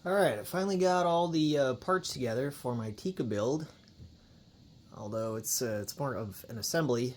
Alright, I finally got all the parts together for my Tika build. Although it's more of an assembly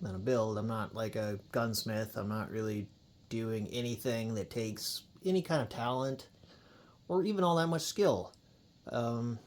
than a build. I'm not like a gunsmith. I'm not really doing anything that takes any kind of talent or even all that much skill. Um,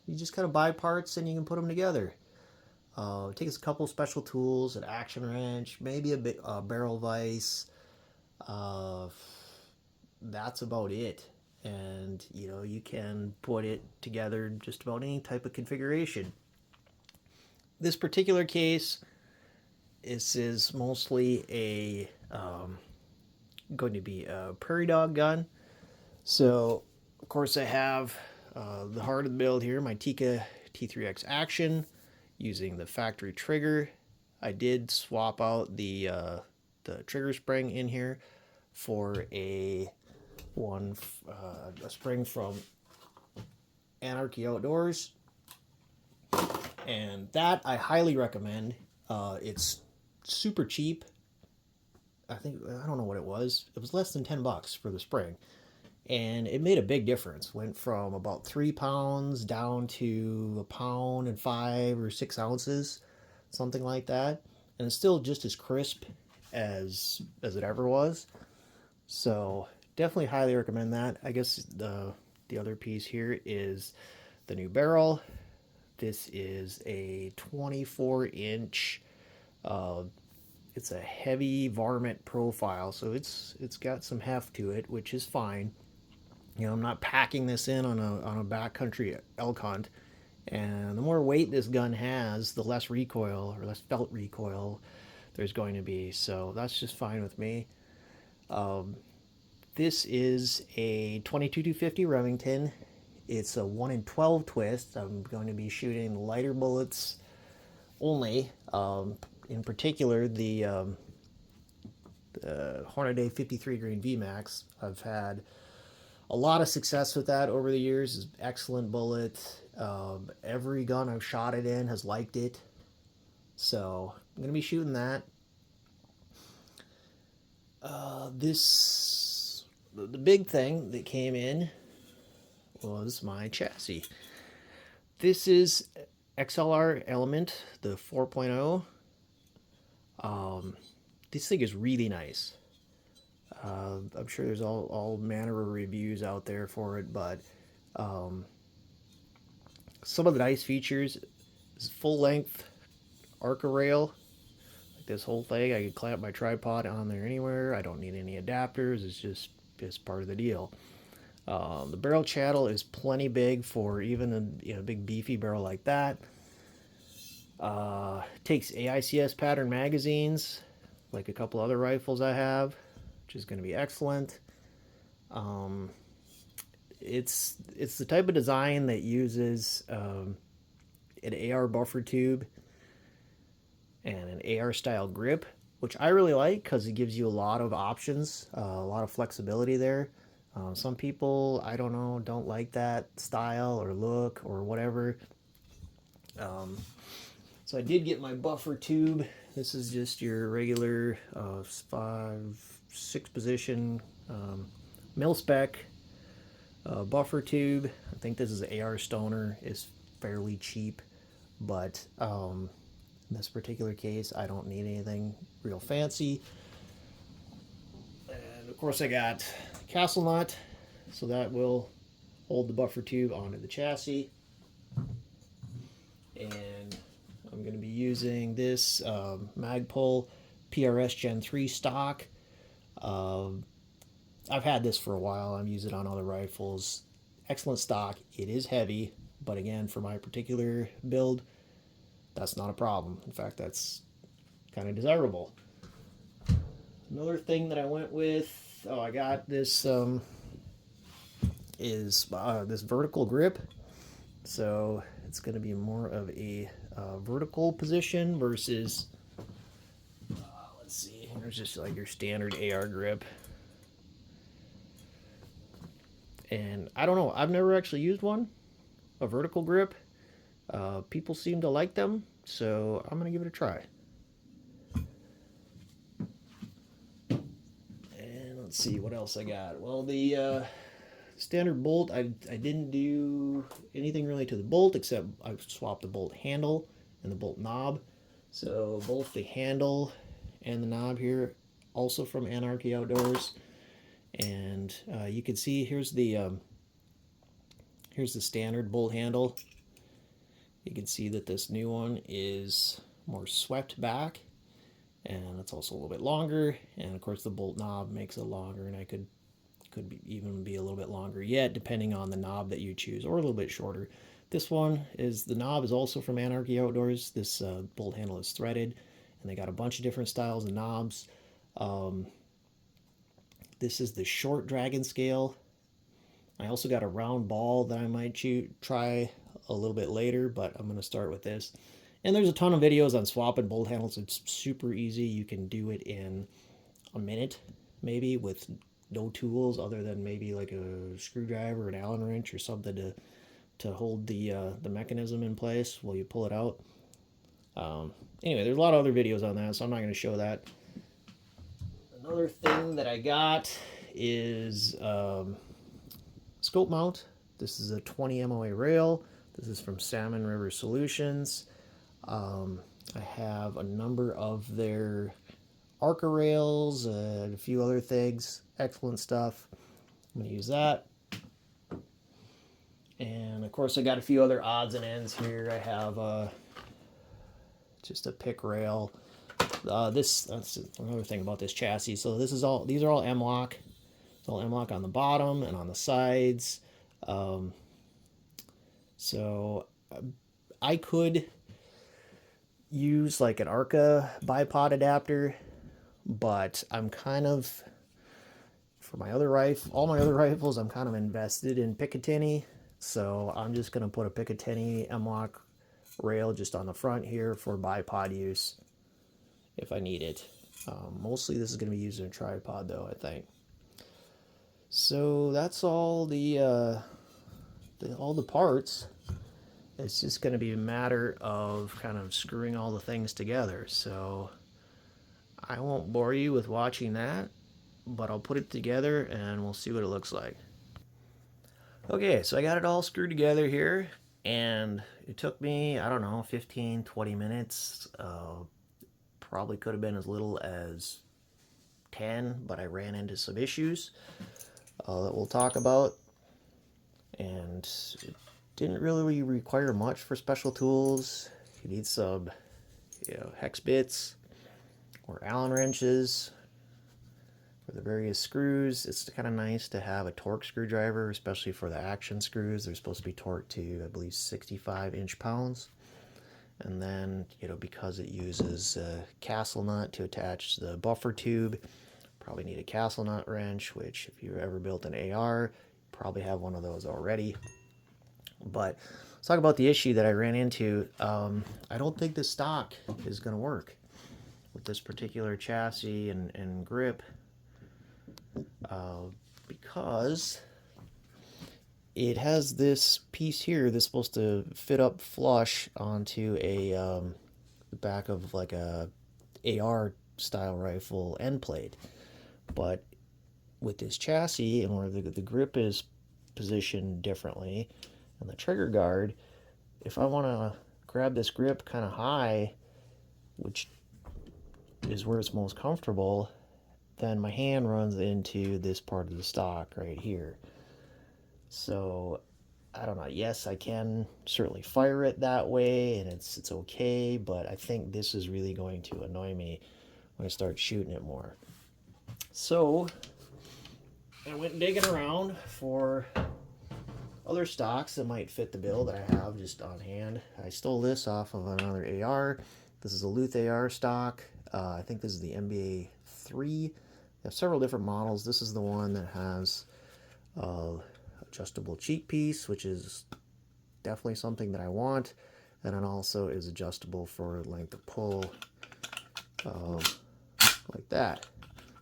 you just kind of buy parts and you can put them together. It takes a couple special tools, an action wrench, maybe a barrel vise. Uh, that's about it. And you can put it together just about any type of configuration. This particular case, this is mostly going to be a prairie dog gun. So of course I have the heart of the build here, my Tikka T3x action using the factory trigger. I did swap out the trigger spring in here for a spring from Anarchy Outdoors, and that I highly recommend. It's super cheap. I don't know what it was. It was less than $10 for the spring, and it made a big difference. Went from about 3 pounds down to a pound and 5 or 6 ounces, something like that, and it's still just as crisp as it ever was. So definitely highly recommend that. I guess the other piece here is the new barrel. This is a 24-inch. It's a heavy varmint profile, so it's got some heft to it, which is fine. I'm not packing this in on a backcountry elk hunt. And the more weight this gun has, the less recoil or less felt recoil there's going to be. So that's just fine with me. This is a 22-250 Remington. It's a 1 in 12 twist. I'm going to be shooting lighter bullets only. In particular, the Hornady 53 grain VMAX. I've had a lot of success with that over the years. It's an excellent bullet. Every gun I've shot it in has liked it. So I'm going to be shooting that. The big thing that came in was my chassis. This is XLR Element, the 4.0. This thing is really nice. I'm sure there's all manner of reviews out there for it, but some of the nice features is full length Arca rail. Like this whole thing, I can clamp my tripod on there anywhere. I don't need any adapters. It's just part of the deal. The barrel channel is plenty big for even a big beefy barrel like that. Takes AICS pattern magazines, like a couple other rifles I have, which is going to be excellent. It's the type of design that uses an AR buffer tube and an AR style grip, which I really like because it gives you a lot of options, a lot of flexibility there. Some people, I don't know, don't like that style or look or whatever. So I did get my buffer tube. This is just your regular 5-6 position mil spec buffer tube. I think this is an AR Stoner. It's fairly cheap, but in this particular case, I don't need anything real fancy. And of course, I got castle nut, so that will hold the buffer tube onto the chassis. And I'm going to be using this Magpul PRS Gen3 stock. I've had this for a while. I've used it on other rifles. Excellent stock. It is heavy, but again, for my particular build, that's not a problem. In fact, that's kind of desirable. Another thing that I went with, I got this this vertical grip. So it's going to be more of a vertical position versus, let's see, here's just like your standard AR grip. And I don't know, I've never actually used one, a vertical grip. People seem to like them, so I'm going to give it a try. And let's see what else I got. Well, the standard bolt, I didn't do anything really to the bolt except I swapped the bolt handle and the bolt knob. So both the handle and the knob here, also from Anarchy Outdoors. And you can see here's the standard bolt handle. You can see that this new one is more swept back, and it's also a little bit longer. And of course, the bolt knob makes it longer, and I could even be a little bit longer yet, depending on the knob that you choose, or a little bit shorter. This one is, the knob is also from Anarchy Outdoors. This bolt handle is threaded, and they got a bunch of different styles of knobs. This is the short dragon scale. I also got a round ball that I might try a little bit later, but I'm going to start with this. And there's a ton of videos on swapping bolt handles. It's super easy. You can do it in a minute, maybe, with no tools other than maybe like a screwdriver, an Allen wrench, or something to hold the mechanism in place while you pull it out. Anyway, there's a lot of other videos on that, so I'm not going to show that. Another thing that I got is scope mount. This is a 20 MOA rail. This is from Salmon River Solutions. I have a number of their Arca rails and a few other things. Excellent stuff. I'm going to use that. And of course, I got a few other odds and ends here. I have just a pick rail. That's another thing about this chassis. So these are all M-lock. It's all M-lock on the bottom and on the sides. So I could use like an Arca bipod adapter, but I'm kind of, for my other all my other rifles, I'm kind of invested in picatinny. So I'm just going to put a picatinny M-lock rail just on the front here for bipod use if I need it. Mostly this is going to be used in a tripod though, I think. So that's all the parts. It's just going to be a matter of kind of screwing all the things together. So I won't bore you with watching that, but I'll put it together and we'll see what it looks like. Okay, so I got it all screwed together here, and it took me, I don't know, 15, 20 minutes. Probably could have been as little as 10, but I ran into some issues that we'll talk about. And it didn't really require much for special tools. You need some, hex bits or Allen wrenches for the various screws. It's kind of nice to have a torque screwdriver, especially for the action screws. They're supposed to be torqued to, I believe, 65 inch-pounds. And then, because it uses a castle nut to attach the buffer tube, probably need a castle nut wrench, which if you ever built an AR, you probably have one of those already. But let's talk about the issue that I ran into. I don't think the stock is going to work with this particular chassis and grip, because it has this piece here that's supposed to fit up flush onto the back of like a AR style rifle end plate. But with this chassis, and where the grip is positioned differently, and the trigger guard, if I want to grab this grip kind of high, which is where it's most comfortable, then my hand runs into this part of the stock right here. So I don't know. Yes, I can certainly fire it that way, and it's okay, but I think this is really going to annoy me when I start shooting it more. So I went digging around for other stocks that might fit the bill that I have just on hand. I stole this off of another AR. This is a Luth AR stock. I think this is the MBA 3. They have several different models. This is the one that has adjustable cheek piece, which is definitely something that I want, and it also is adjustable for length of pull, like that,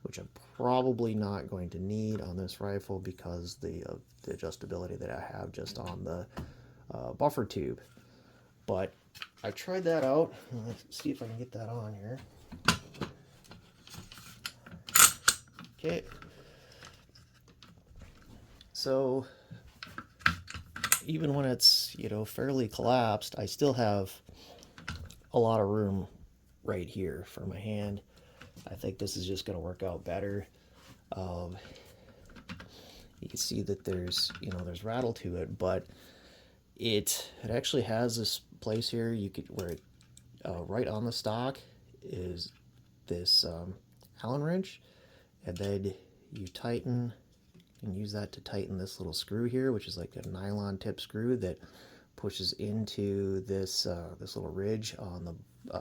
which I'm probably not going to need on this rifle because the adjustability that I have just on the buffer tube. But I tried that out. Let's see if I can get that on here. Okay. So even when it's, you know, fairly collapsed, I still have a lot of room right here for my hand. I think this is just going to work out better. You can see that there's, you know, there's rattle to it, but it actually has this place here you could where it right on the stock is this Allen wrench, and then you tighten and use that to tighten this little screw here, which is like a nylon tip screw that pushes into this this little ridge on the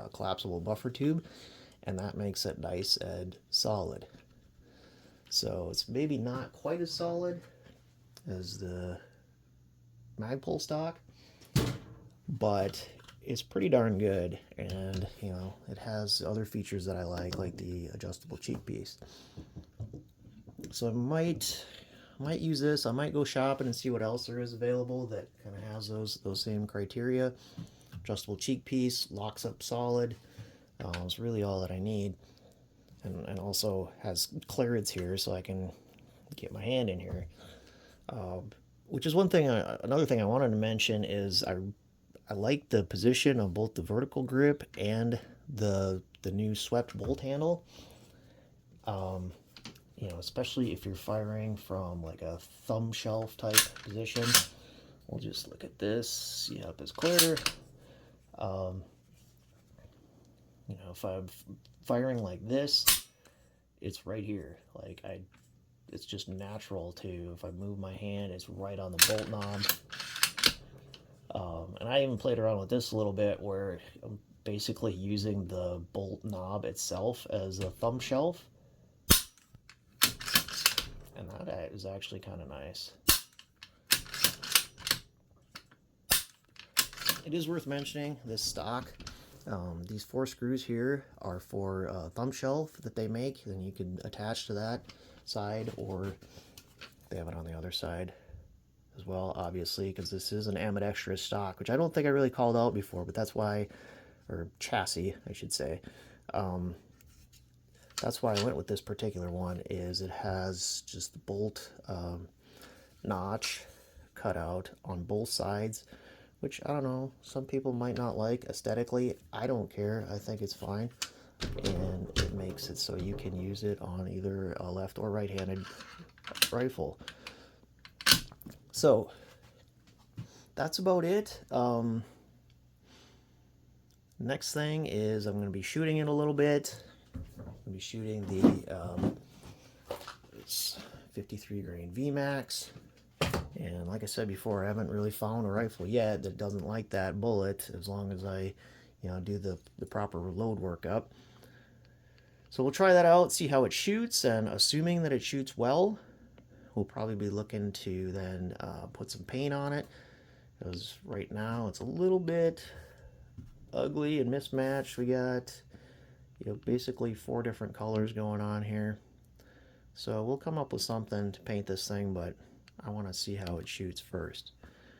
collapsible buffer tube, and that makes it nice and solid. So it's maybe not quite as solid as the Magpul stock, but it's pretty darn good, and you know, it has other features that I like the adjustable cheek piece. So I might use this. I might go shopping and see what else there is available that kind of has those same criteria. Adjustable cheek piece, locks up solid. It's really all that I need, and also has clearance here so I can get my hand in here. Which is one thing. Another thing I wanted to mention is I like the position of both the vertical grip and the new swept bolt handle. You know, especially if you're firing from like a thumb shelf type position. We'll just look at this. Yep, it's clear. You know, if I'm firing like this, it's right here. Like it's just natural to, if I move my hand, it's right on the bolt knob. And I even played around with this a little bit where I'm basically using the bolt knob itself as a thumb shelf. And that is actually kind of nice. It is worth mentioning this stock. These 4 screws here are for a thumb shelf that they make, and you can attach to that side, or they have it on the other side as well, obviously, because this is an ambidextrous stock, which I don't think I really called out before, but that's why, or chassis, I should say. That's why I went with this particular one, is it has just the bolt notch cut out on both sides, which I don't know, some people might not like aesthetically. I don't care. I think it's fine, and it makes it so you can use it on either a left or right-handed rifle. So that's about it. Next thing is I'm going to be shooting it a little bit. I'm going to be shooting the it's 53 grain VMAX. And like I said before, I haven't really found a rifle yet that doesn't like that bullet, as long as I, you know, do the proper load workup. So we'll try that out, see how it shoots, and assuming that it shoots well, we'll probably be looking to then put some paint on it, because right now it's a little bit ugly and mismatched. We got, you know, basically 4 different colors going on here. So we'll come up with something to paint this thing, but I want to see how it shoots first.